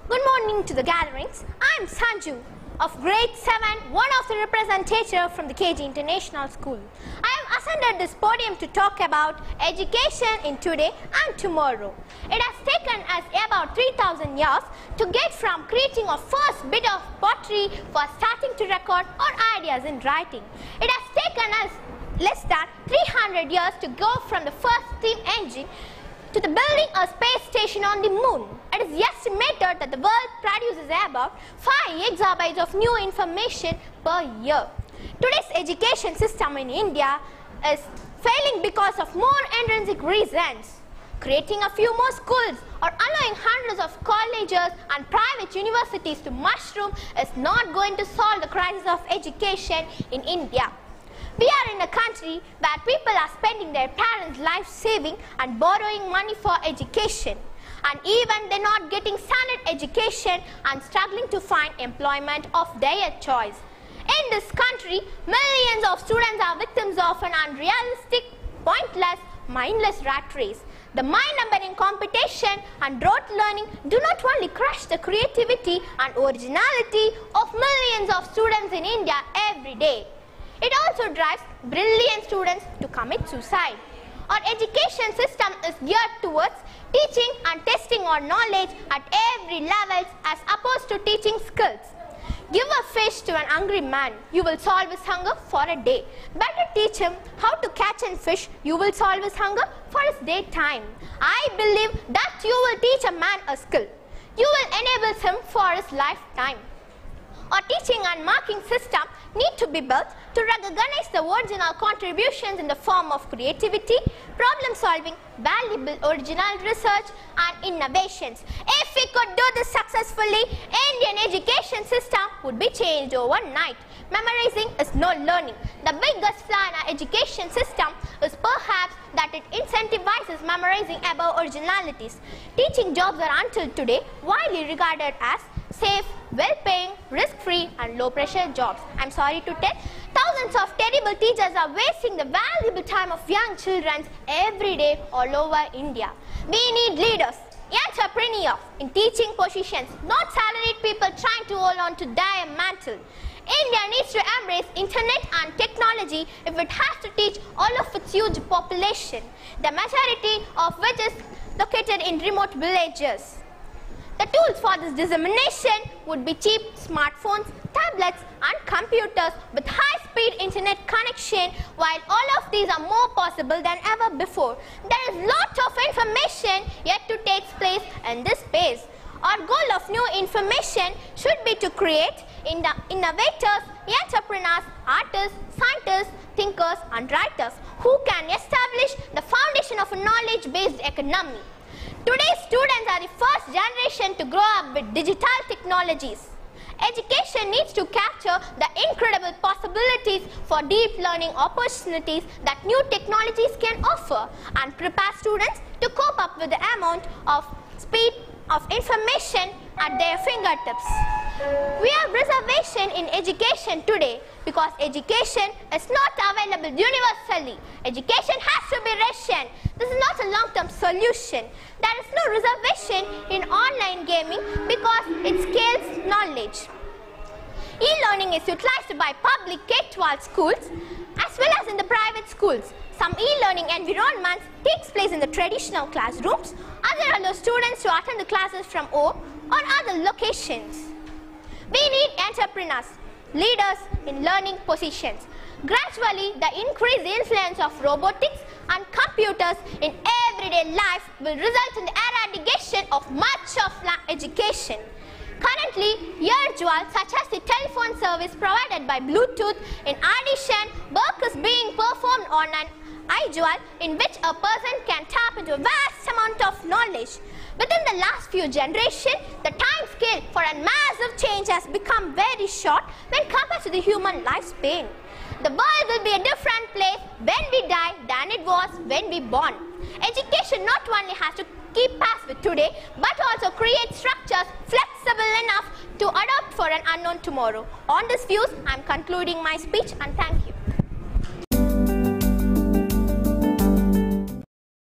Good morning to the gatherings. I am Shanju of grade 7, one of the representatives from the KG International School. I have ascended this podium to talk about education in today and tomorrow. It has taken us about 3,000 years to get from creating a first bit of pottery for starting to record our ideas in writing. It has taken us less than 300 years to go from the first steam engine to the building a space station on the moon. It is estimated that the world produces about 5 exabytes of new information per year. Today's education system in India is failing because of more intrinsic reasons. Creating a few more schools or allowing hundreds of colleges and private universities to mushroom is not going to solve the crisis of education in India. We are in a country where people are spending their parents' life saving and borrowing money for education. And even they're not getting standard education and struggling to find employment of their choice. In this country, millions of students are victims of an unrealistic, pointless, mindless rat race. The mind-numbing competition and rote learning do not only crush the creativity and originality of millions of students in India every day. It also drives brilliant students to commit suicide. Our education system is geared towards teaching and testing our knowledge at every level as opposed to teaching skills. Give a fish to an hungry man, you will solve his hunger for a day. Better teach him how to catch and fish, you will solve his hunger for his daytime. I believe that you will teach a man a skill. You will enable him for his lifetime. Our teaching and marking system need to be built to recognize the original contributions in the form of creativity, problem solving, valuable original research and innovations. If we could do this successfully, Indian education system would be changed overnight. Memorizing is no learning. The biggest flaw in our education system is perhaps that it incentivizes memorizing above originalities. Teaching jobs are until today widely regarded as safe, well-paying, risk-free and low-pressure jobs. I'm sorry to tell, thousands of terrible teachers are wasting the valuable time of young children every day all over India. We need leaders, entrepreneurs in teaching positions, not salaried people trying to hold on to their mantle. India needs to embrace internet and technology if it has to teach all of its huge population, the majority of which is located in remote villages. The tools for this dissemination would be cheap smartphones, tablets and computers with high-speed internet connection. While all of these are more possible than ever before, there is lot of information yet to take place in this space. Our goal of new information should be to create innovators, entrepreneurs, artists, scientists, thinkers and writers who can establish the foundation of a knowledge-based economy. Today's students are the first generation to grow up with digital technologies. Education needs to capture the incredible possibilities for deep learning opportunities that new technologies can offer and prepare students to cope up with the amount of speed of information at their fingertips. We have reservation in education today because education is not available universally. Education has to be rationed. This is not a long-term solution. There is no reservation in online gaming because it scales knowledge. E-learning is utilized by public K-12 schools as well as in the private schools. Some e-learning environments takes place in the traditional classrooms. Others allow students to attend the classes from home or other locations. We need entrepreneurs, leaders in learning positions. Gradually, the increased influence of robotics and computers in everyday life will result in the eradication of much of education. Currently, ear-jewels such as the telephone service provided by Bluetooth, in addition, work is being performed on an eye-jewel in which a person can tap into a vast amount of knowledge. Within the last few generations, the time scale for a massive change has become very short when compared to the human lifespan. The world will be a different place when we die than it was when we born. Education not only has to keep pace with today, but also create structures flexible enough to adapt for an unknown tomorrow. On these views, I am concluding my speech and thank you.